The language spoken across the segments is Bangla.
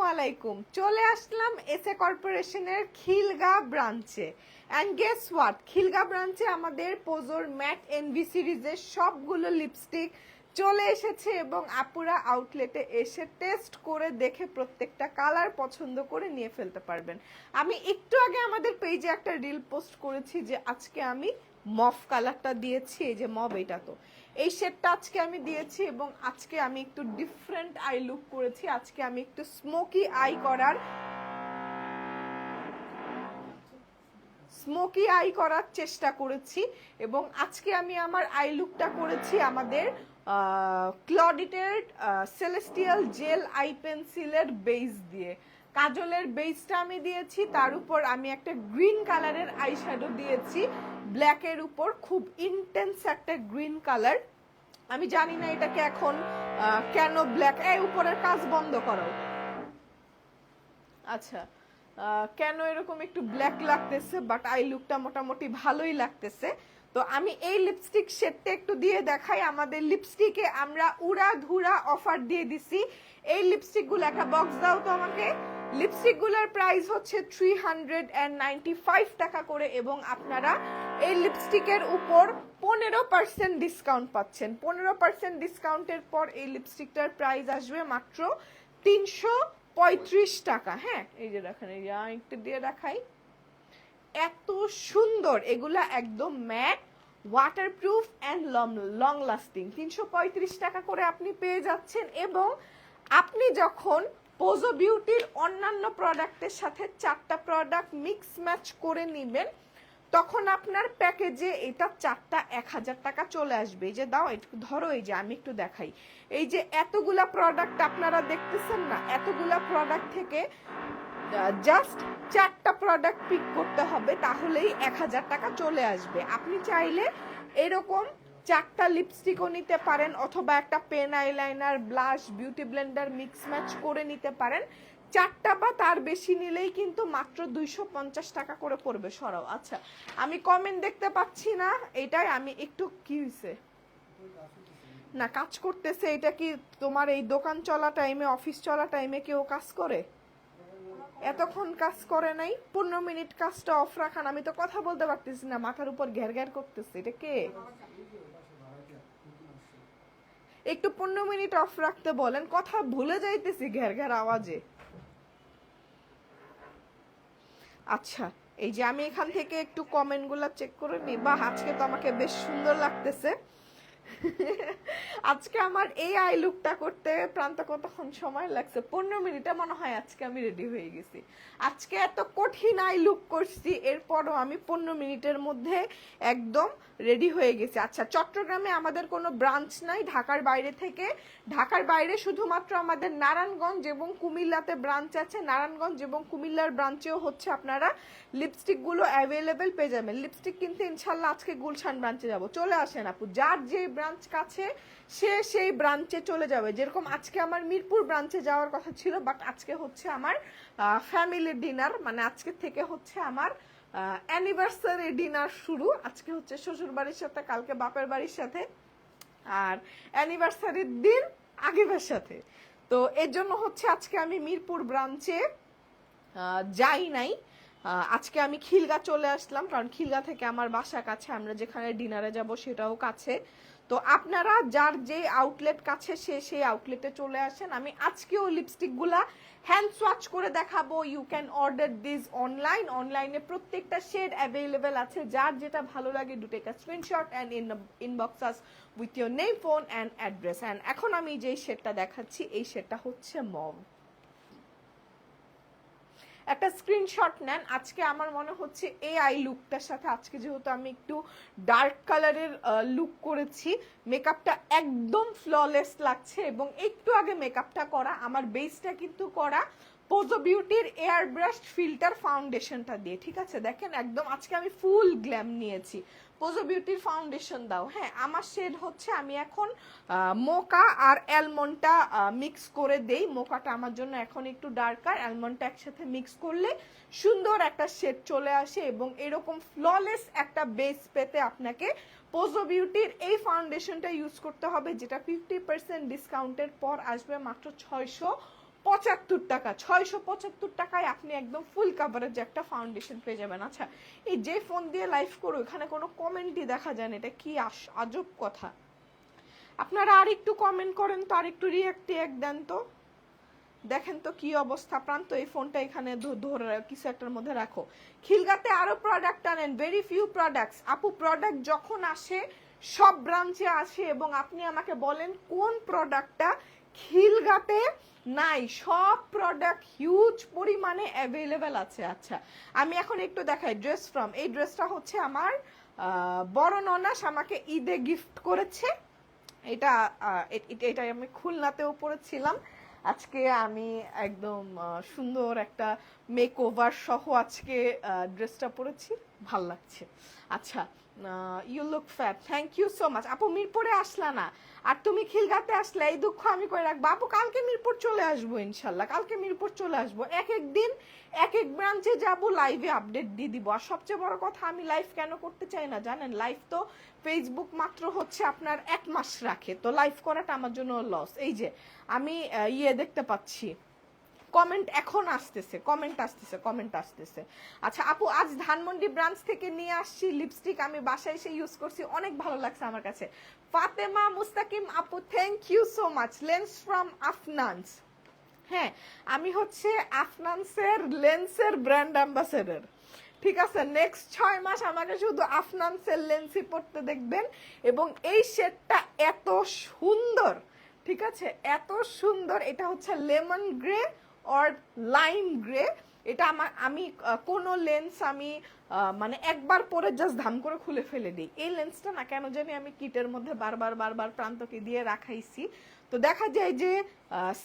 আলাইকুম, চলে আসলাম এসএ কর্পোরেশনের খিলগা ব্রাঞ্চে। অ্যান্ড গেস হোয়াট, খিলগা ব্রাঞ্চে আমাদের পোজোর ম্যাট এনভি সিরিজের সবগুলো লিপস্টিক চলে এসেছে এবং আপুরা আউটলেটে এসে টেস্ট করে দেখে প্রত্যেকটা কালার পছন্দ করে নিয়ে ফেলতে পারবেন। আমি একটু আগে আমাদের পেজে একটা রিল পোস্ট করেছি যে আজকে আমি মফ কালারটা দিয়েছি, এই যে মব, এটা তো এই শেডটা আজকে আমি দিয়েছি এবং আজকে আমি একটু ডিফারেন্ট আই লুক করেছি। আজকে আমি একটু স্মোকি আই করার চেষ্টা করেছি এবং আজকে আমি আমার আই লুকটা করেছি আমাদের ক্লডিটের সেলেস্টিয়াল জেল আই পেন্সিলের বেস দিয়ে। কাজলের বেসটা আমি দিয়েছি, তার উপর আমি একটা গ্রিন কালারের আই শ্যাডো দিয়েছি ব্ল্যাকের উপর, খুব ইন্টেন্স একটা গ্রিন কালার। আমি জানি না এটাকে এখন কেন ব্ল্যাক, এই উপরের কাজ বন্ধ করো। আচ্ছা, কেন এরকম একটু ব্ল্যাক লাগতেছে, বাট আই লুকটা মোটামুটি ভালোই লাগতেছে। তো আমি এই লিপস্টিক শেডটা একটু দিয়ে দেখাই। আমাদের লিপস্টিকে আমরা উড়াধুরা অফার দিয়ে দিছি। এই লিপস্টিকগুলো একটা বক্স দাও তো আমাকে। লিপস্টিকগুলোর প্রাইস হচ্ছে 395 টাকা করে এবং আপনারা এই লিপস্টিকের উপর 15% ডিসকাউন্ট পাচ্ছেন। 15% ডিসকাউন্টের পর এই লিপস্টিকটার প্রাইস আসবে মাত্র 335 টাকা। হ্যাঁ, এই যে দেখেন, এই যে একটু দিয়ে দেখাই, এত সুন্দর এগুলা, একদম matte, waterproof and long lasting. 335 টাকা করে আপনি পেয়ে যাচ্ছেন এবং আপনি যখন পোজো বিউটির অন্যান্য প্রোডাক্টের সাথে 4টা প্রোডাক্ট মিক্স ম্যাচ করে নেবেন তখন আপনার প্যাকেজে এটা 4টা 1000 টাকা চলে আসবে। এই যে দাও, একটু ধরো, এই যে আমি একটু দেখাই, এই যে এতগুলা প্রোডাক্ট আপনারা দেখতেছেন না, এতগুলা প্রোডাক্ট থেকে জাস্ট 4টা প্রোডাক্ট পিক করতে হবে, তাহলেই 1000 টাকা চলে আসবে। আপনি চাইলে এরকম 4টা লিপস্টিকও নিতে পারেন অথবা একটা pen eyeliner, blush, beauty blender mix match করে নিতে পারেন। 4টা বা তার বেশি নিলেই কিন্তু মাত্র 250 টাকা করে পড়বে। সরাও। আচ্ছা, আমি কমেন্ট দেখতে পাচ্ছি না, এটাই আমি একটু, কি হয়েছে না কাজ করতেছে। এটা কি তোমার এই দোকান চলা টাইমে, অফিস চলা টাইমে কেউ কাজ করে? এতক্ষণ কাজ করে নাই, 15 মিনিট কাজটা অফ রাখান। আমি তো কথা বলতে পারতেছি না, মাথার উপর ঘের ঘের করতেছে। এটা কে? একটু 15 মিনিট অফ রাখতে বলেন, কথা ভুলে যাইতেছি ঘের ঘের আওয়াজে। আচ্ছা, এই যে আমি এখান থেকে একটু কমেন্ট গুলা চেক করে নিই। বা আজকে তো আমাকে বেশ সুন্দর লাগতেছে। আজকে আমার এই আই লুকটা করতে প্রান্ত কতক্ষণ সময় লাগছে? 15 মিনিটে মনে হয় আজকে আমি রেডি হয়ে গেছি। আজকে এত কঠিন আই লুক করছি, এরপরও আমি 15 মিনিটের মধ্যে একদম রেডি হয়ে গেছি। আচ্ছা, চট্টগ্রামে আমাদের কোনো ব্রাঞ্চ নাই ঢাকার বাইরে থেকে। ঢাকার বাইরে শুধুমাত্র আমাদের নারায়ণগঞ্জ এবং কুমিল্লাতে ব্রাঞ্চ আছে। নারায়ণগঞ্জ এবং কুমিল্লার ব্রাঞ্চেও হচ্ছে আপনারা লিপস্টিকগুলো অ্যাভেলেবেল পেয়ে যাবেন। লিপস্টিক কিনতে ইনশাল্লাহ আজকে গুলশান ব্রাঞ্চে যাব। চলে আসেন আপু, যার যে ব্রাঞ্চ কাছে সে সেই ব্রাঞ্চে চলে যাবে। যেরকম আজকে আমার মিরপুর ব্রাঞ্চে যাওয়ার কথা ছিল, বাট আজকে হচ্ছে আমার ফ্যামিলি ডিনার, মানে আজকে থেকে হচ্ছে আমার অ্যানিভার্সারি ডিনার শুরু। আজকে হচ্ছে শ্বশুর বাড়ির সাথে, কালকে বাপের বাড়ির সাথে, আর অ্যানিভার্সারির দিন আগিবের সাথে। তো এর জন্য হচ্ছে আজকে আমি মিরপুর ব্রাঞ্চে যাই নাই। আজকে আমি খিলগা চলে আসলাম, কারণ খিলগা থেকে আমার বাসা কাছে, আমরা যেখানে ডিনারে যাব সেটাও কাছে। তো আপনারা যার যে আউটলেট কাছে সে সেই আউটলেটে চলে আসেন। আমি আজকেও লিপস্টিকগুলা হ্যান্ড সোয়াচ করে দেখাবো। ইউ ক্যান অর্ডার দিস অনলাইনে প্রত্যেকটা শেড অ্যাভেলেবেল আছে। যার যেটা ভালো লাগে do take a screenshot and inbox us with your name, phone and address. And এখন আমি যেই শেডটা দেখাচ্ছি এই শেডটা হচ্ছে মম। একটা স্ক্রিনশট নেন। আজকে আমার মনে হচ্ছে এই আই লুকটার সাথে, আজকে যেহেতু আমি একটু ডার্ক কালারের লুক করেছি, মেকআপটা একদম ফ্ললেস লাগছে এবং একটু আগে মেকআপটা করা, আমার বেসটা কিন্তু করা পোজো বিউটির এয়ার ব্রাশ ফিল্টার ফাউন্ডেশনটা দিয়ে। ঠিক আছে, দেখেন একদম আজকে আমি ফুল গ্ল্যাম নিয়েছি। পোজো বিউটির ফাউন্ডেশন দাও। হ্যাঁ, আমার শেড হচ্ছে, আমি এখন মোকা আর অ্যালমন্ডটা মিক্স করে দেই। মোকাটা আমার জন্য এখন একটু ডার্কার, অ্যালমন্ডটা একসাথে মিক্স করলে সুন্দর একটা শেড চলে আসে এবং এরকম ফ্ললেস একটা বেস পেতে আপনাকে পোজো বিউটির এই ফাউন্ডেশনটা ইউজ করতে হবে, যেটা 50% ডিসকাউন্টের পর আসবে মাত্র টাকা, 675 টাকায় আপনি একদম ফুল কাভারেজ একটা ফাউন্ডেশন পেয়ে যাবেন। আচ্ছা, এই যে ফোন দিয়ে লাইভ করো, এখানে কোনো কমেন্টই দেখা যায় না, এটা কি আজব কথা। আপনারা আর একটু কমেন্ট করেন তো, আর একটু রিয়াক্ট দেন তো, দেখেন তো কি অবস্থা। প্রান্ত এই ফোনটা এখানে ধরে কিছু একটার মধ্যে রাখো। খিলগাতে আরো প্রোডাক্ট আনেন, ভেরি ফিউ প্রোডাক্টস। আপু প্রোডাক্ট যখন আসে সব ব্রাঞ্চে আসে, এবং আপনি আমাকে বলেন কোন প্রোডাক্টটা খিলগাতে নাই, সব প্রোডাক্ট হিউজ পরিমাণে অ্যাভেলেবেল আছে। আচ্ছা, আমি এখন একটু দেখাই ড্রেস ফ্রম। এই ড্রেসটা হচ্ছে আমার বড় ননাস আমাকে ঈদে গিফট করেছে। এটা এটা আমি খুলনাতেও পরেছিলাম, আজকে আমি একদম সুন্দর একটা মেক ওভার সহ আজকে ড্রেসটা পরেছি, ভাল লাগছে। আচ্ছা, you look fat, thank you so much. আপু মিরপুরে আসলা না, আর তুমি খিলগাতে আসলে, এই দুঃখ আমি করে রাখবো। আপু কালকে মিরপুর চলে আসবো ইনশাল্লাহ, কালকে মিরপুর চলে আসবো। এক এক দিন এক এক ব্রাঞ্চে যাবো, লাইভে আপডেট দিয়ে দিব। আর সবচেয়ে বড় কথা, আমি লাইভ কেন করতে চাই না জানেন? লাইভ তো ফেসবুক মাত্র হচ্ছে আপনার 1 মাস রাখে, তো লাইভ করাটা আমার জন্য লস। এই যে আমি দেখতে পাচ্ছি কমেন্ট এখন আসতেছে, কমেন্ট আসতেছে। আচ্ছা আপু, আজ ধানমন্ডি ব্রাঞ্চ থেকে নিয়ে আসছি লিপস্টিক, আমি বাসায় এসে ইউজ করছি, অনেক ভালো লাগছে আমার কাছে। ফাতেমা মুস্তাকিম আপু, thank you so much. Lens from Afnan's. হ্যাঁ, আমি হচ্ছে আফনান্সের লেন্সের ব্র্যান্ড অ্যাম্বাসেডর, ঠিক আছে? নেক্সট 6 মাস আমাকে শুধু আফনান্সের লেন্সই পড়তে দেখবেন। এবং এই শেডটা এত সুন্দর, ঠিক আছে, এত সুন্দর। এটা হচ্ছে lemon grey or lime grey. এটা আমি কোনো লেন্স আমি মানে একবার পরে জাস্ট ধাম করে খুলে ফেলে দিই। এই লেন্সটা না কেন জানি আমি কিটের মধ্যে বারবার প্রান্তকে দিয়ে রাখাইছি, তো দেখা যায় যে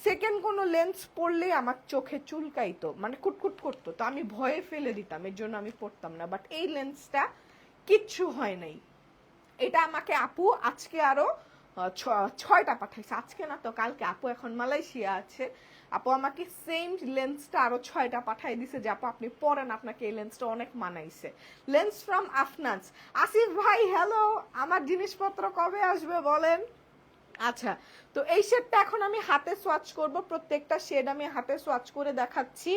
সেকেন্ড কোনো লেন্স পরলেই আমার চোখে চুলকাইতো, মানে কুটকুট করতো, তো আমি ভয়ে ফেলে দিতাম, এর জন্য আমি পরতাম না। বাট এই লেন্সটা কিচ্ছু হয় নাই। এটা আমাকে আপু আজকে আরো 6টা পাঠাইছে, আজকে না তো কালকে। আপু এখন মালয়েশিয়া আছে, আপু আমাকে সেম লেন্সটা আরো 6টা পাঠাই দিছে, যে আপু আপনি পরেন, আপনাকে এই লেন্সটা অনেক মানাইছে। Lens from Afnan's. আসিফ ভাই হ্যালো, আমার জিনিসপত্র কবে আসবে বলেন? আচ্ছা, তো এই শেডটা এখন আমি হাতে সোয়াচ করব, প্রত্যেকটা শেড আমি হাতে সোয়াচ করে দেখাচ্ছি।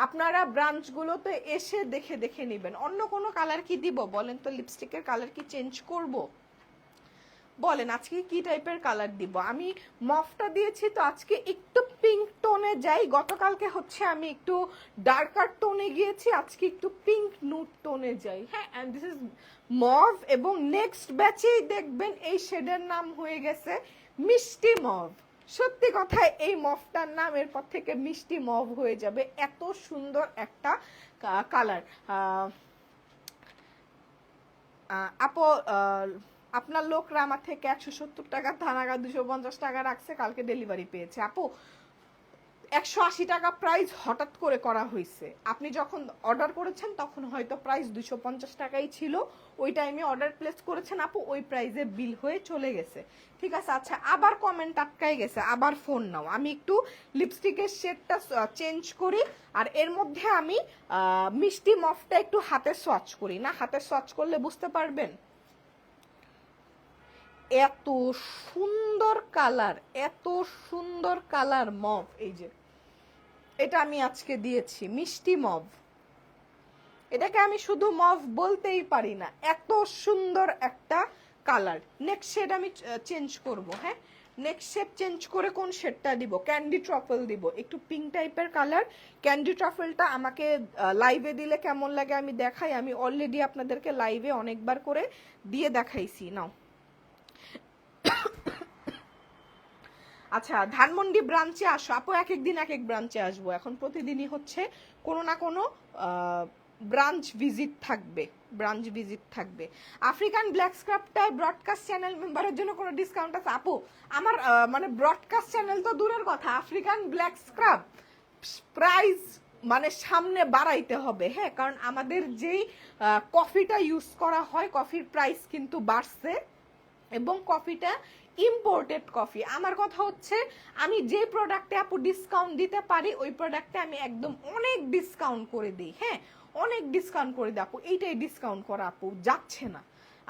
আপনারা ব্রাঞ্চগুলোতে এসে দেখে দেখে নেবেন। অন্য কোনো কালার কি দিব বলেন তো? লিপস্টিকের কালার কি চেঞ্জ করব বলেন? আজকে কি টাইপের কালার দিব? আমি মফটা দিয়েছি, তো আজকে একটু পিঙ্ক টোনে যাই। গতকালকে হচ্ছে আমি একটু ডার্কার টোনে গিয়েছি, আজকে একটু পিঙ্ক নুড টোনে যাই। হ্যাঁ, এন্ড দিস ইজ মভ। এবং নেক্সট ব্যাচেই দেখবেন এই শেডের নাম হয়ে গেছে মিষ্টি মভ। সত্যি কথায় এই মফটার নাম এরপর থেকে মিষ্টি মভ হয়ে যাবে, এত সুন্দর একটা কালার। আপু আপনার লোকরা আমার থেকে 170 টাকা থানাগা 250 টাকা রাখছে, কালকে ডেলিভারি পেয়েছে। আপু 180 টাকা প্রাইস হঠাৎ করে করা হয়েছে, আপনি যখন অর্ডার করেছেন তখন হয়তো প্রাইস 250 টাকাই ছিল, ওই টাইমে অর্ডার প্লেস করেছেন আপু, ওই প্রাইসে বিল হয়ে চলে গেছে, ঠিক আছে? আচ্ছা, আবার কমেন্ট আটকাই গেছে, আবার ফোন নাও। আমি একটু লিপস্টিকের শেডটা চেঞ্জ করি, আর এর মধ্যে আমি মিষ্টি মফটা একটু হাতে সোয়াচ করি। না, হাতে সোয়াচ করলে বুঝতে পারবেন এত সুন্দর কালার, এত সুন্দর কালার মভ। এই যে এটা আমি আজকে দিয়েছি মিষ্টি মভ, এটাকে আমি শুধু মভ বলতেই পারি না, এত সুন্দর একটা কালার। নেক্সট শেড আমি চেঞ্জ করব। হ্যাঁ, নেক্সট শেড চেঞ্জ করে কোন শেডটা দিব? ক্যান্ডি ট্রাফল দিব, একটু পিঙ্ক টাইপের কালার। ক্যান্ডি ট্রাফলটা আমাকে লাইভে দিলে কেমন লাগে আমি দেখাই, আমি অলরেডি আপনাদেরকে লাইভে অনেকবার করে দিয়ে দেখাইছি। নাও। আচ্ছা, ধানমন্ডি ব্রাঞ্চে আসো আপু, এক এক দিন এক এক ব্রাঞ্চে আসবো, এখন প্রতিদিনই হচ্ছে কোনো না কোনো ব্রাঞ্চ ভিজিট থাকবে। আফ্রিকান ব্ল্যাক স্ক্রাবটায় ব্রডকাস্ট চ্যানেল মেম্বারের জন্য কোনো ডিসকাউন্ট আছে? আপু আমার মানে ব্রডকাস্ট চ্যানেল তো দূরের কথা, আফ্রিকান ব্ল্যাক স্ক্রাব প্রাইস মানে সামনে বাড়াইতে হবে। হ্যাঁ, কারণ আমাদের যেই কফিটা ইউজ করা হয়, কফির প্রাইস কিন্তু বাড়ছে, এবং কফিটা ইম্পোর্টেড কফি। আমার কথা হচ্ছে আমি যে প্রোডাক্টে আপু ডিসকাউন্ট দিতে পারি, ওই প্রোডাক্টে আমি একদম অনেক ডিসকাউন্ট করে দিই। হ্যাঁ, অনেক ডিসকাউন্ট করে দিই আপু, এইটাই ডিসকাউন্ট করা আপু যাচ্ছে না।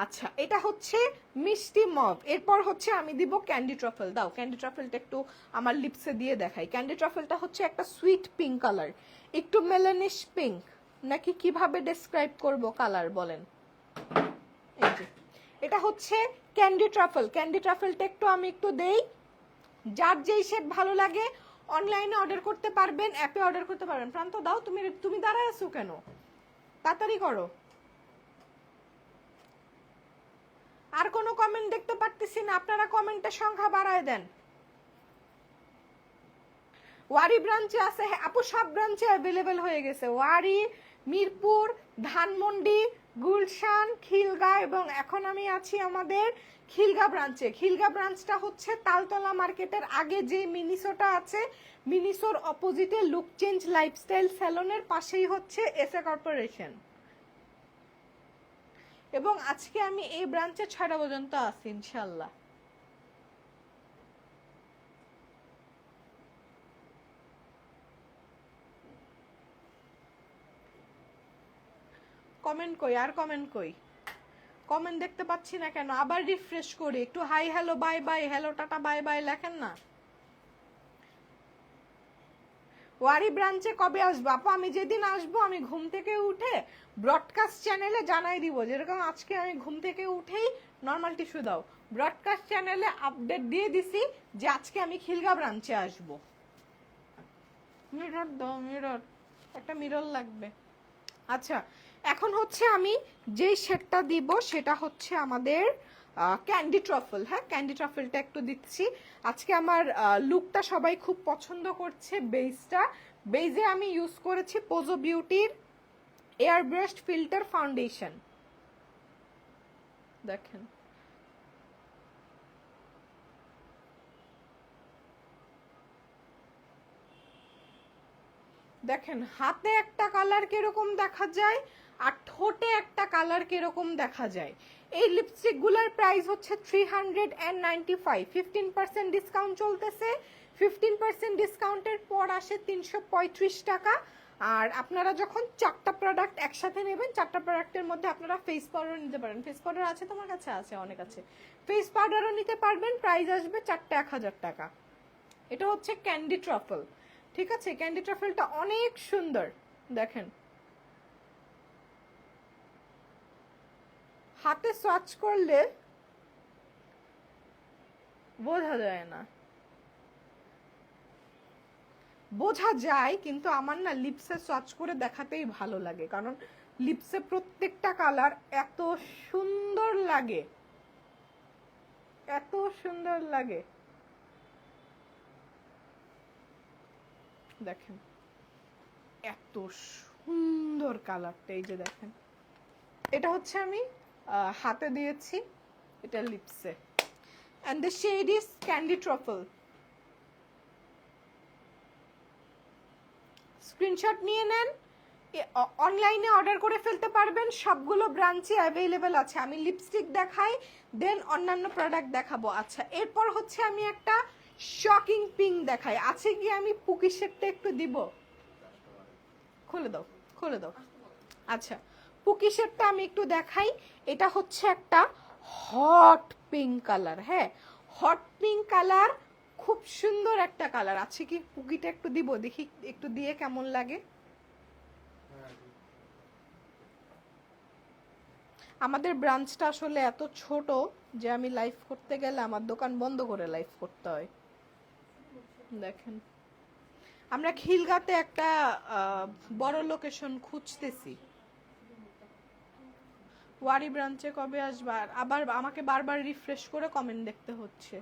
আচ্ছা এটা হচ্ছে মিষ্টি মভ, এরপর হচ্ছে আমি দিব ক্যান্ডি ট্রাফেল। দাও ক্যান্ডি ট্রাফেলটা একটু আমার লিপসে দিয়ে দেখাই। ক্যান্ডি ট্রাফেলটা হচ্ছে একটা সুইট পিঙ্ক কালার, একটু মেলানিশ পিঙ্ক, নাকি কিভাবে ডেসক্রাইব করব কালার বলেন। এই যে এটা হচ্ছে ক্যান্ডি ট্রাফেল। ক্যান্ডি ট্রাফেলটা একটু আমি একটু দেই, যার যেই শেড ভালো লাগে অনলাইনে অর্ডার করতে পারবেন, অ্যাপে অর্ডার করতে পারবেন। প্রান্ত দাও, তুমি দাঁড়ায় আছো কেন, তাড়াতাড়ি করো। আর কোনো কমেন্ট দেখতে পারতেছি না, আপনারা কমেন্টের সংখ্যা বাড়ায় দেন। ওয়ারি ব্রাঞ্চে আছে, হ্যাঁ আপু সব ব্রাঞ্চে অ্যাভেলেবেল হয়ে গেছে। ওয়ারি, মিরপুর, ধানমন্ডি, গুলশান, খিলগা, এবং এখন আমি আছি আমাদের খিলগা ব্রাঞ্চে। খিলগা ব্রাঞ্চটা হচ্ছে তালতলা মার্কেটের আগে যে মিনিসোটা আছে, মিনিসোর অপোজিটে লুক চেঞ্জ লাইফস্টাইল স্যালনের পাশেই হচ্ছে এসএ কর্পোরেশন। এবং আজকে আমি এই ব্রাঞ্চে 6টা পর্যন্ত আছি ইনশাল্লাহ। কমেন্ট কই, আর কমেন্ট কই, কমেন্ট দেখতে পাচ্ছি না কেন, আবার রিফ্রেশ করি একটু। Hi hello bye bye, hello tata bye bye লেখেন না। ওয়ারি ব্রাঞ্চে কবে আসবো আপু? আমি যেদিন আসবো আমি ঘুম থেকে উঠে ব্রডকাস্ট চ্যানেলে জানাই দিব। যেরকম আজকে আমি ঘুম থেকে উঠেই নর্মাল টিস্যু দাও, ব্রডকাস্ট চ্যানেলে আপডেট দিয়ে দিছি যে আজকে আমি খিলগা ব্রাঞ্চে আসবো। মিরর দাও, মিরর, একটা মিরর লাগবে। আচ্ছা এখন হচ্ছে আমি যেই শেডটা দিব সেটা হচ্ছে আমাদের ক্যান্ডি ট্রাফেল। হ্যাঁ ক্যান্ডি ট্রাফেলটা একটু দিচ্ছি। আজকে আমার লুকটা সবাই খুব পছন্দ করছে। বেসটা, বেজে আমি ইউজ করেছি পোজো বিউটির এয়ার ব্রাশড ফিল্টার ফাউন্ডেশন। দেখেন দেখেন হাতে একটা কালার কিরকম দেখা যায় আর ঠোঁটে একটা কালার কিরকম দেখা যায়। এই লিপস্টিক গুলার প্রাইস হচ্ছে 395, 15% ডিসকাউন্ট চলতেছে। 15% ডিসকাউন্টের পর আসে 335 টাকা। আর আপনারা যখন 4টা প্রোডাক্ট একসাথে নেবেন, 4টা প্রোডাক্টের মধ্যে আপনারা ফেস পাউডার নিতে পারেন। ফেস পাউডার আছে তোমার কাছে? আছে, অনেক আছে। ফেস পাউডারও নিতে পারবেন, প্রাইস আসবে 4টা 1000 টাকা। এটা হচ্ছে ক্যান্ডি ট্রাফল, ঠিক আছে? ক্যান্ডি ট্রাফেলটা অনেক সুন্দর, দেখেন হাতে সোয়াচ করলে বোঝা যায় না, বোঝা যায় কিন্তু আমার না লিপসে সোয়াচ করে দেখাতেই ভালো লাগে, কারণ লিপসে প্রত্যেকটা কালার এত সুন্দর লাগে, এত সুন্দর লাগে। দেখেন এত সুন্দর কালারটা, এই যে দেখেন, এটা হচ্ছে আমি হাতে দিয়েছি, এটা লিপসে। and the shade is candy truffle. Screenshot নিয়ে নেন, অনলাইনে অর্ডার করে ফেলতে পারবেন, সবগুলো ব্রাঞ্চে অ্যাভেলেবেল আছে। আমি লিপস্টিক দেখাই, দেন অন্যান্য প্রোডাক্ট দেখাবো। আচ্ছা এরপর হচ্ছে আমি একটা শকিং পিঙ্ক দেখাই। আছে কি? আমি পুকি শেডটা একটু দিব, খুলে দাও, খুলে দাও। আচ্ছা পুকি শেডটা আমি একটু দেখাই। এটা হচ্ছে একটা হট পিঙ্ক কালার। হ্যাঁ হট পিঙ্ক কালার, খুব সুন্দর একটা কালার। আছে কি? পুকিটা একটু দিব, দেখি একটু দিয়ে কেমন লাগে। আমাদের ব্রাঞ্চটা আসলে এত ছোট যে আমি লাইভ করতে গেলে আমার দোকান বন্ধ করে লাইভ করতে হয়। দেখেন আমরা খিলগাতে একটা বড় লোকেশন খুঁজতেছি। ওয়ারি ব্রাঞ্চে কবে আসবার? আবার আমাকে বারবার রিফ্রেশ করে কমেন্ট দেখতে হচ্ছে।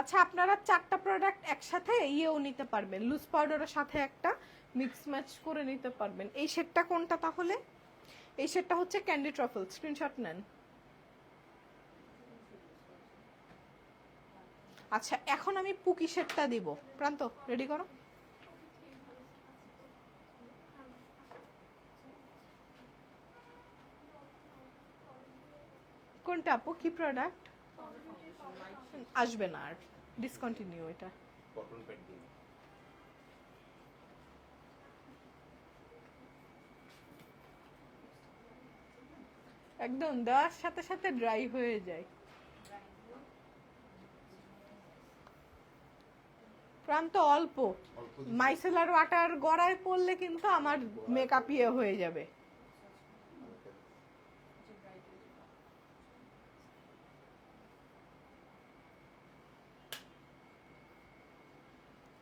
আচ্ছা আপনারা 4টা প্রোডাক্ট একসাথে ইয়েও নিতে পারবেন, লুজ পাউডারের সাথে একটা মিক্স ম্যাচ করে নিতে পারবেন। এই শেডটা কোনটা তাহলে? এই শেডটা হচ্ছে ক্যান্ডি ট্রাফল, স্ক্রিনশট নেন। আচ্ছা এখন আমি পুকি শেডটা দিব। প্রান্ত রেডি করো। কোনটা আপু? কি প্রোডাক্ট? আসবে না আর, ডিসকন্টিনিউ এটা। একদম দেওয়ার সাথে সাথে ড্রাই হয়ে যায়। প্রান্ত অল্প মাইসেলার ওয়াটার গড়ায় পড়লে কিন্তু আমার মেকআপ ইয়ে হয়ে যাবে।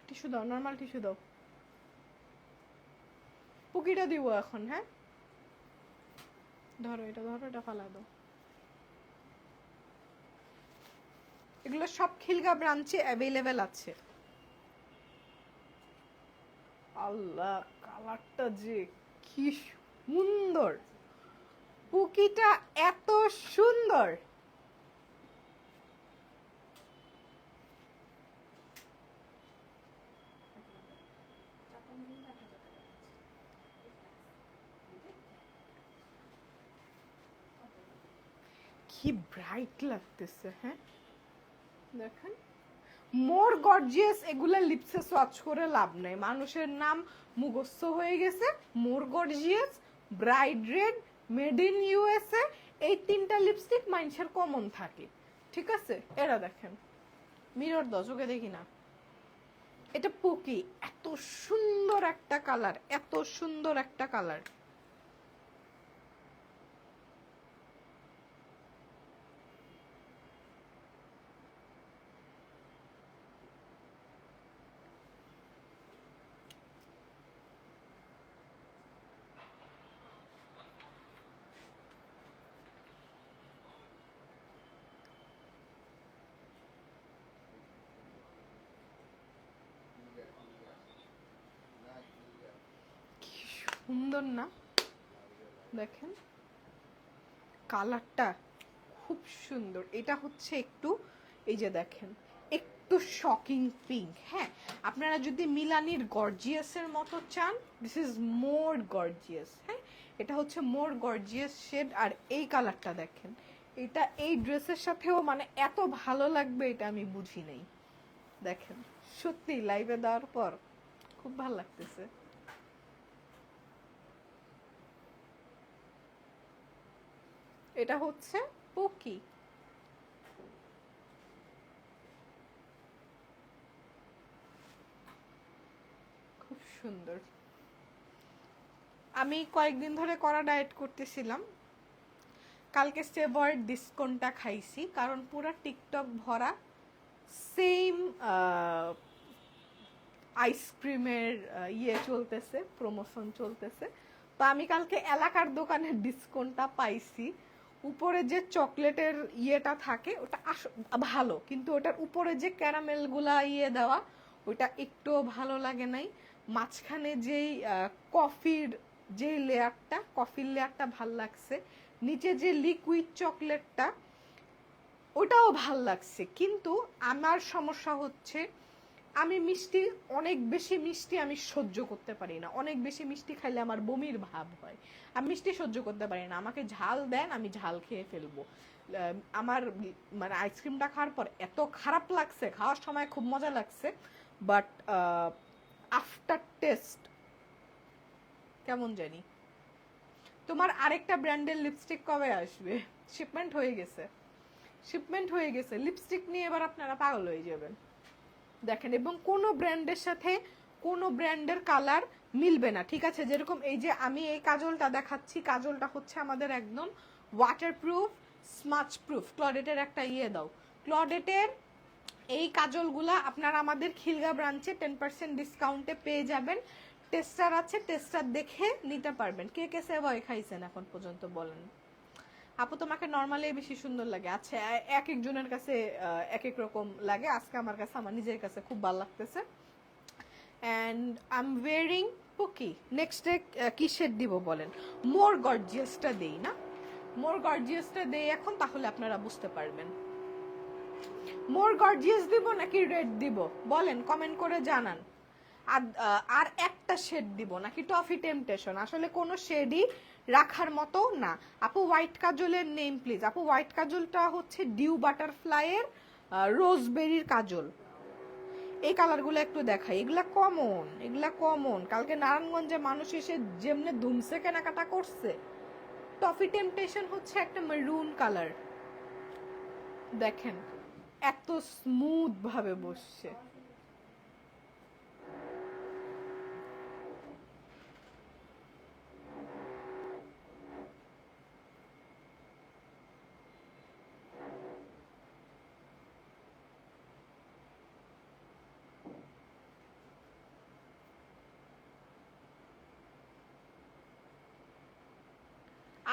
টিস্যু দাও, নর্মাল টিস্যু দাও। পুকিটা দিব এখন। হ্যাঁ ধরো, এটা ধরো, এটা ফালা দাও। এগুলো সব খিলগা ব্রাঞ্চে অ্যাভেলেবেল আছে। আল্লাহ কালারটা যে কি সুন্দর, পুকিটা এত সুন্দর। কি ব্রাইট লাগতেছে। হ্যাঁ দেখেন, মোর গর্জিয়াস এগুলা লিপসে সোয়াচ করে লাভ নাই, মানুষের নাম মুখস্থ হয়ে গেছে। More gorgeous, bright red, made in USA, এই তিনটা লিপস্টিক মানুষের কমন থাকে। ঠিক আছে, এরা দেখেন, মিরর দশকে দেখি না। এটা পুকি, এত সুন্দর একটা কালার, এত সুন্দর একটা কালার। সুন্দর না? দেখেন কালারটা খুব সুন্দর। এটা হচ্ছে একটু, এই যে দেখেন, একটু শকিং পিঙ্ক। হ্যাঁ, আপনারা যদি মিলানির গর্জিয়াসের মতো চান, দিস ইজ মোর গর্জিয়াস। হ্যাঁ, এটা হচ্ছে মোর গর্জিয়াস শেড। আর এই কালারটা দেখেন, এটা এই ড্রেসের সাথেও মানে এত ভালো লাগবে এটা আমি বুঝি নাই। দেখেন, সত্যি লাইভে দেওয়ার পর খুব ভালো লাগতেছে। এটা হচ্ছে পুকি। খুব সুন্দর। আমি কয়েকদিন ধরে কড়া ডায়েট করতেছিলাম, কালকে স্টেভয়েড ডিসকনটা খাইছি, কারণ পুরো টিকটক ভরা সেম আইসক্রিমের ইয়ে চলতেছে, প্রমোশন চলতেছে। তো আমি কালকে এলাকার দোকানের ডিসকনটা পাইছি। উপরে যে চকলেটের ইয়েটা থাকে ওটা ভালো, কিন্তু ওটার উপরে যে ক্যারামেলগুলা ইয়ে দেওয়া ওইটা একটুও ভালো লাগে নাই। মাঝখানে যেই কফির যেই লেয়ারটা, কফির লেয়ারটা ভাল লাগছে। নিচে যে লিকুইড চকলেটটা ওটাও ভাল লাগছে, কিন্তু আমার সমস্যা হচ্ছে আমি মিষ্টি, অনেক বেশি মিষ্টি আমি সহ্য করতে পারি না। অনেক বেশি মিষ্টি খাইলে আমার বমির ভাব হয়। আমি মিষ্টি সহ্য করতে পারি না, আমাকে ঝাল দেন আমি ঝাল খেয়ে ফেলবো। আমার মানে আইসক্রিমটা খাওয়ার পর এত খারাপ লাগছে, খাওয়ার সময় খুব মজা লাগছে, বাট আফটার টেস্ট কেমন জানি। তোমার আরেকটা ব্র্যান্ডের লিপস্টিক কবে আসবে? শিপমেন্ট হয়ে গেছে, শিপমেন্ট হয়ে গেছে। লিপস্টিক নিয়ে এবার আপনারা পাগল হয়ে যাবেন। দেখেন, এবং কোনো ব্র্যান্ডের সাথে কোনো ব্র্যান্ডের কালার মিলবে না। ঠিক আছে, যেরকম এই যে আমি এই কাজলটা দেখাচ্ছি, কাজলটা হচ্ছে আমাদের একদম ওয়াটারপ্রুফ, স্মাচ প্রুফ। ক্লডেটের একটা ইয়ে দাও, ক্লডেটের এই কাজলগুলা আপনারা আমাদের খিলগা ব্রাঞ্চে 10% ডিসকাউন্টে পেয়ে যাবেন। টেস্টার আছে, টেস্টার দেখে নিতে পারবেন। কে কে সেভয় খাইছেন এখন পর্যন্ত বলেন? আপু তোমাকে নর্মালি বেশি সুন্দর লাগে। আচ্ছা, এক একজনের কাছে এক এক রকম লাগে। আজকে আমার কাছে, আমার নিজের কাছে খুব ভালো লাগতেছে। And I am wiring পুকি। Next day কি শেড দিব বলেন? মোর গর্জিয়াসটা দেই না? মোর গর্জিয়াসটা দেই এখন, তাহলে আপনারা বুঝতে পারবেন। মোর গর্জিয়াস দিব নাকি রেড দিব বলেন, কমেন্ট করে জানান। আর একটা শেড দিব নাকি টফি টেম্পটেশন? আসলে কোনো শেডই রাখার মতো না। আপু হোয়াইট কাজলের নেম প্লিজ। আপু হোয়াইট কাজলটা হচ্ছে ডিউ বাটারফ্লাইয়ের রোজবেরির কাজল। এই কালারগুলো একটু দেখাই, এগুলা কমন, এগুলা কমন। কালকে নারায়ণগঞ্জে মানুষ এসে যেমনে ধুমসে কেনাকাটা করছে, টফি টেম্পটেশন হচ্ছে একটা মেরুন কালার, দেখেন এত স্মুথ ভাবে বসছে।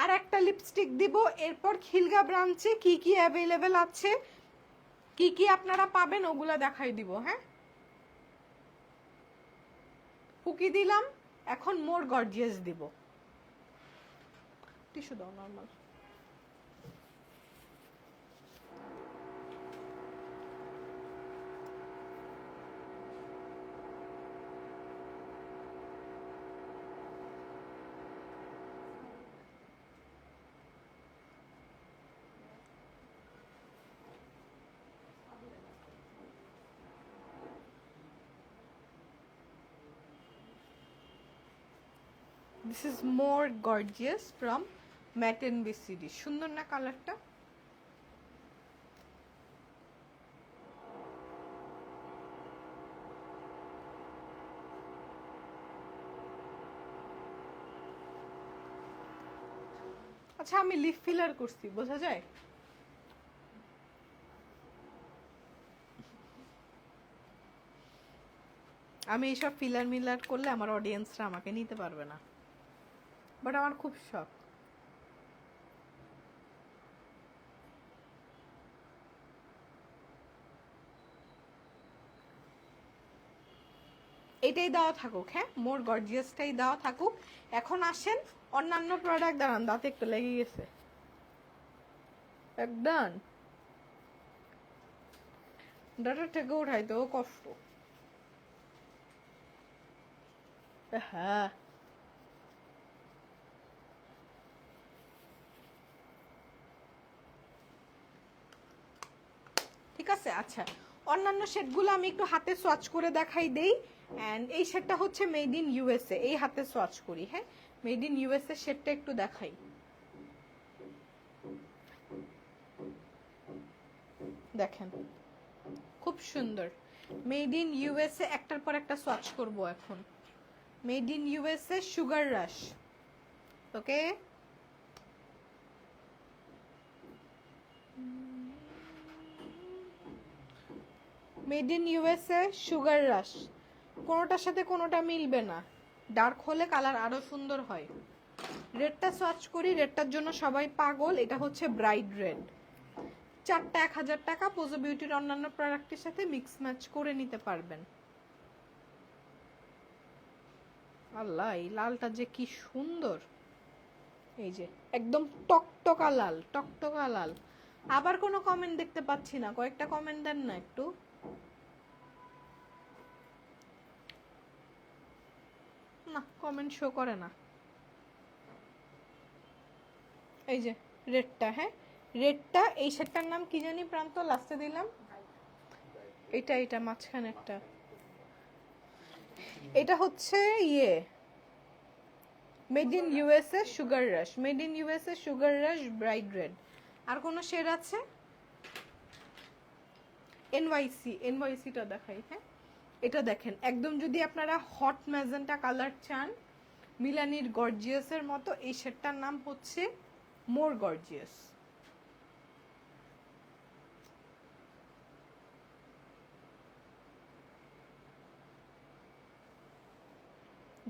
আর একটা লিপস্টিক দিব, এরপর খিলগা ব্রাঞ্চে কি কি অ্যাভেলেবেল আছে, কি কি আপনারা পাবেন ওগুলা দেখাই দিব। হ্যাঁ, ফুকি দিলাম, এখন মোর গর্জিয়াস দিব। টিস্যু দাও normal. This is more gorgeous from Matte NBCD. সুন্দর না কালারটা? আচ্ছা, আমি লিপ ফিলার করছি, বোঝা যায়? আমি এইসব ফিলার মিলার করলে আমার অডিয়েন্সরা আমাকে নিতে পারবে না, বাট আমার খুব শখ। এটাই দেওয়া থাকুক, হ্যাঁ, মোর গর্জিয়াসটাই দেওয়া থাকুক। এখন আসেন অন্যান্য প্রোডাক্ট। দাঁড়ান, দাঁতে একটু লেগে গেছে একদম, ডাটা থেকে উঠাইতেও কষ্ট। হ্যাঁ, ঠিক আছে। আচ্ছা, অন্যান্য শেডগুলো আমি একটু হাতে সোয়াচ করে দেখাই দেই। এন্ড এই শেডটা হচ্ছে মেড ইন ইউএসএ, এই হাতে সোয়াচ করি। হ্যাঁ, মেড ইন ইউএসএ শেডটা একটু দেখাই। দেখেন খুব সুন্দর, মেড ইন ইউএসএ। একটার পর একটা সোয়াচ করব এখন। Made in USA sugar rush. Okay, made in USA sugar rush. কোনোটার সাথে কোনোটা মিলবে না, ডার্ক হলে কালার আরো সুন্দর হয়। রেডটা সোয়াচ করি, রেডটার জন্য সবাই পাগল। এটা হচ্ছে ব্রাইট রেড, চারটা 1000 টাকা। পোজো বিউটির অন্যান্য প্রোডাক্টের সাথে মিক্স ম্যাচ করে নিতে পারবেন। আল্লাহ, এই লালটা যে কি সুন্দর, এই যে একদম টকটকা লাল, টকটকা লাল। আবার কোনো কমেন্ট দেখতে পাচ্ছি না, কয়েকটা কমেন্ট দেন না একটু। না, কমেন্ট শো করে না। এই যে রেডটা, হ্যাঁ রেডটা। এই শেডটার নাম কি জানি প্রান্ত, লাস্টে দিলাম। এটা মাঝখানে একটা, এটা হচ্ছে ইয়ে made in USA sugar rush, made in USA sugar rush bright red. আর কোনো শেড আছে? এনওয়াইসিটা দেখাই। হ্যাঁ, এটা দেখেন একদম, যদি আপনারা হট ম্যাজেন্টা কালার চান মিলানির গর্জিয়াসের মতো, এই শেডটার নাম হচ্ছে মোর গর্জিয়াস।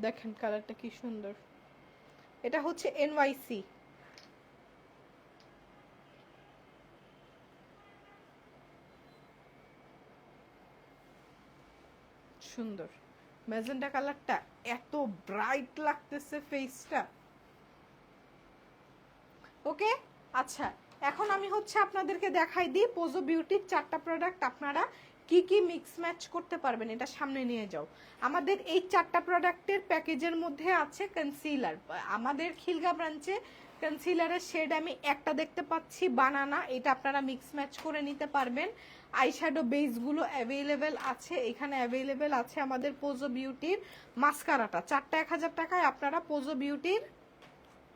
দেখেন কালারটা কি সুন্দর। এটা হচ্ছে এনওয়াইসি। সুন্দর ম্যাজেন্টা কালারটা, এত ব্রাইট লাগতেছে ফেসটা। ওকে, আচ্ছা এখন আমি হচ্ছে আপনাদেরকে দেখাই দিই পোজো বিউটির 4টা প্রোডাক্ট আপনারা কি কি মিক্স ম্যাচ করতে পারবেন। এটা সামনে নিয়ে যাও। আমাদের এই 4টা প্রোডাক্টের প্যাকেজের মধ্যে আছে কনসিলার। আমাদের খিলগা ব্রাঞ্চে কনসিলারের শেড আমি একটা দেখতে পাচ্ছি, বানানা। এটা আপনারা মিক্স ম্যাচ করে নিতে পারবেন। আইশ্যাডো বেসগুলো অ্যাভেলেবেল আছে এখানে। অ্যাভেলেবেল আছে আমাদের পোজো বিউটির মাস্কারাটা, 4টা 1000 টাকায় আপনারা পোজো বিউটির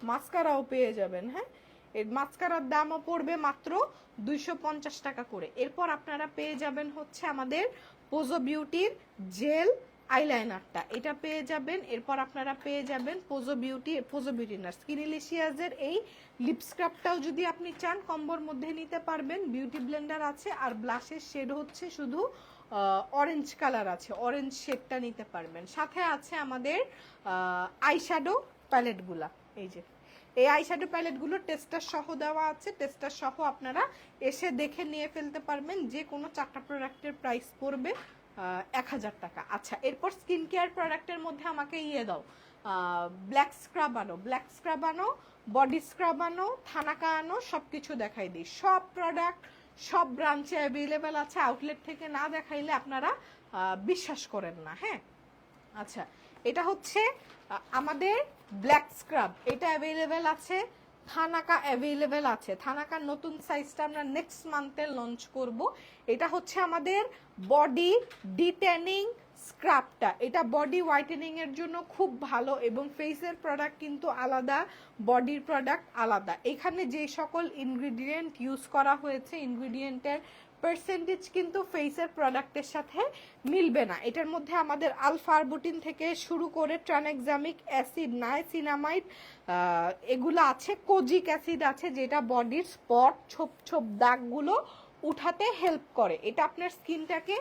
মাস্কারাও পেয়ে যাবেন। হ্যাঁ, এর মাস্কারার দামও পড়বে মাত্র 250 টাকা করে। এরপর আপনারা পেয়ে যাবেন হচ্ছে আমাদের পোজো বিউটির জেল আইলাইনারটা, এটা পেয়ে যাবেন। এরপর আপনারা পেয়ে যাবেন পোজো বিউটি না স্কিনিলিশিয়াসের এই লিপ স্ক্রাবটাও যদি আপনি চান কম্বোর মধ্যে নিতে পারবেন। বিউটি ব্লেন্ডার আছে, আর ব্লাশের শেড হচ্ছে শুধু অরেঞ্জ কালার আছে, অরেঞ্জ শেডটা নিতে পারবেন। সাথে আছে আমাদের আইশ্যাডো প্যালেটগুলা, এই যে এই আইশ্যাডো প্যালেটগুলো টেস্টার সহ দেওয়া আছে, টেস্টার সহ আপনারা এসে দেখে নিয়ে ফেলতে পারবেন। যে কোনো 4টা প্রোডাক্টের প্রাইস পড়বে 1000 টাকা। আচ্ছা, এরপর স্কিন কেয়ার প্রোডাক্টের মধ্যে আমাকে দাও, ব্ল্যাক স্ক্রাব আনো, ব্ল্যাক স্ক্রাব আনো, বডি স্ক্রাব আনো, থানাকা আনো, সব কিছু দেখাই দিই। সব প্রোডাক্ট সব ব্রাঞ্চে অ্যাভেলেবেল আছে, আউটলেট থেকে না দেখাইলে আপনারা বিশ্বাস করেন না। হ্যাঁ, আচ্ছা, এটা হচ্ছে আমাদের ব্ল্যাক স্ক্রাব, এটা অ্যাভেলেবেল আছে। থানাকা অ্যাভেলেবেল আছে, থানাকার নতুন সাইজটা আমরা নেক্সট মান্থে লঞ্চ করব। এটা হচ্ছে আমাদের বডি ডিটেনিং স্ক্রাবটা, এটা বডি হোয়াইটেনিং এর জন্য খুব ভালো, এবং ফেসের প্রোডাক্ট কিন্তু আলাদা, বডির প্রোডাক্ট আলাদা। এখানে যে সকল ইনগ্রিডিয়েন্ট ইউজ করা হয়েছে, ইনগ্রিডিয়েন্টের পার্সেন্টেজ কিন্তু ফেসের প্রোডাক্টের সাথে মিলবে না। এটার মধ্যে আমাদের আলফারবুটিন থেকে শুরু করে ট্রানেক্সামিক অ্যাসিড, নায়াসিনামাইড এগুলো আছে, কোজিক অ্যাসিড আছে, যেটা বডির স্পট ছোপ ছোপ দাগগুলো উঠাতে হেল্প করে। এটা আপনার স্কিনটাকে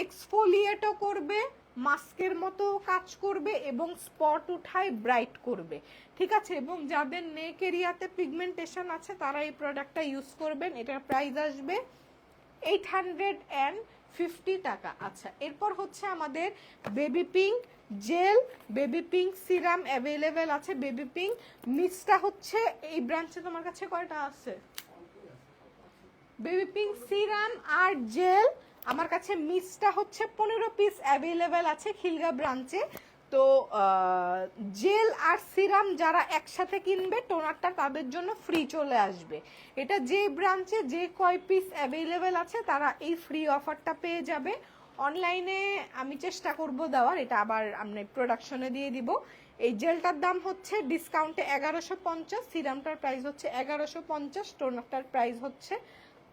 এক্সফোলিয়েটও করবে, মাস্কের মতো কাজ করবে, এবং স্পট উঠায় ব্রাইট করবে। ঠিক আছে, এবং যাদের নেক এরিয়াতে পিগমেন্টেশন আছে তারা এই প্রোডাক্টটা ইউজ করবেন। এটার প্রাইস আসবে 850 টাকা। আচ্ছা, এরপর হচ্ছে আমাদের baby pink gel, baby pink serum available আছে। বেবি পিঙ্ক মিক্সটা হচ্ছে এই ব্রাঞ্চে তোমার কাছে কয়টা আছে? বেবি পিঙ্ক সিরাম আর জেল আমার কাছে মিক্সটা হচ্ছে 15 পিস অ্যাভেলেবেল আছে খিলগা ব্রাঞ্চে। তো জেল আর সিরাম যারা একসাথে কিনবে টোনারটা তাদের জন্য ফ্রি চলে আসবে। এটা যে ব্রাঞ্চে যে কয় পিস অ্যাভেলেবেল আছে তারা এই ফ্রি অফারটা পেয়ে যাবে। অনলাইনে আমি চেষ্টা করব দেওয়ার, এটা আবার আমি প্রোডাকশনে দিয়ে দিব। এই জেলটার দাম হচ্ছে ডিসকাউন্টে 1150, সিরামটার প্রাইস হচ্ছে 1150, টোনারটার প্রাইস হচ্ছে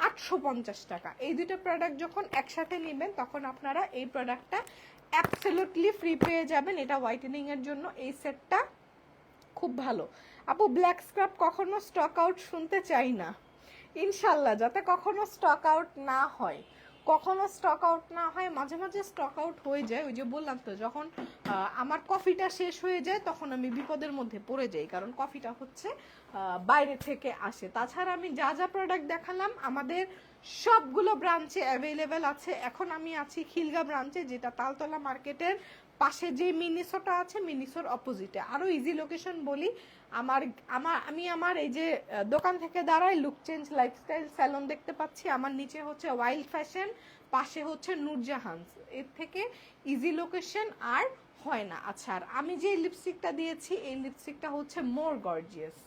850 টাকা। এই দুটো প্রোডাক্ট যখন একসাথে নেবেন তখন আপনারা এই প্রোডাক্টটা অ্যাবসলিউটলি ফ্রি পেয়ে যাবেন। এটা হোয়াইটেনিং এর জন্য এই সেটটা খুব ভালো। আপু ব্ল্যাক স্ক্রাব কখনো স্টক আউট শুনতে চাই না, ইনশাল্লাহ যাতে কখনো স্টক আউট না হয়, কখনো স্টক আউট না হয়। মাঝে মাঝে স্টক আউট হয়ে যায়, ওই যে বললাম তো, যখন আমার কফিটা শেষ হয়ে যায় তখন আমি বিপদের মধ্যে পড়ে যাই, কারণ কফিটা হচ্ছে বাইরে থেকে আসে। তাছাড়া আমি যা যা প্রোডাক্ট দেখালাম আমাদের সবগুলো ব্রাঞ্চে অ্যাভেলেবেল আছে। এখন আমি আছি খিলগা ব্রাঞ্চে, যেটা তালতলা মার্কেটের পাশে যে মিনিসোটা আছে, মিনিসোর অপোজিটে। আরও ইজি লোকেশন বলি, আমি এই যে দোকান থেকে দাঁড়াই, লুক চেঞ্জ লাইফস্টাইল স্যালন দেখতে পাচ্ছি, আমার নিচে হচ্ছে ওয়াইল্ড ফ্যাশন, পাশে হচ্ছে নূরজাহানস। এর থেকে ইজি লোকেশন আর হয় না। আচ্ছা, আর আমি যে লিপস্টিকটা দিয়েছি এই লিপস্টিকটা হচ্ছে মোর গর্জিয়াস,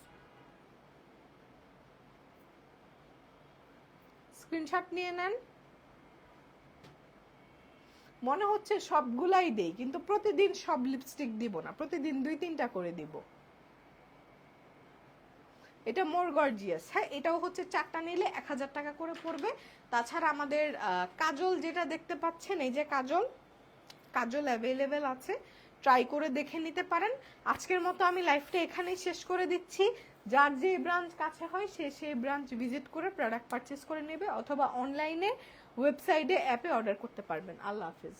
স্ক্রিনশট নিয়ে নেন। মনে হচ্ছে সবগুলাই দেই, কিন্তু প্রতিদিন সব লিপস্টিক দিব না, প্রতিদিন 2-3টা করে দিব। এটা মোর গর্জিয়াস। হ্যাঁ, এটাও হচ্ছে 4টা নিলে 1000 টাকা করে পড়বে। তাছাড়া আমাদের কাজল যেটা দেখতে পাচ্ছেন, এই যে কাজল অ্যাভেলেবেল আছে, ট্রাই করে দেখে নিতে পারেন। আজকের মতো আমি লাইফটা এখানেই শেষ করে দিচ্ছি। যার যে ব্রাঞ্চ কাছে হয় সে সেই ব্রাঞ্চ ভিজিট করে প্রোডাক্ট পারচেস করে নেবে, অথবা অনলাইনে ওয়েবসাইটে অ্যাপে অর্ডার করতে পারবেন। আল্লাহ হাফিজ।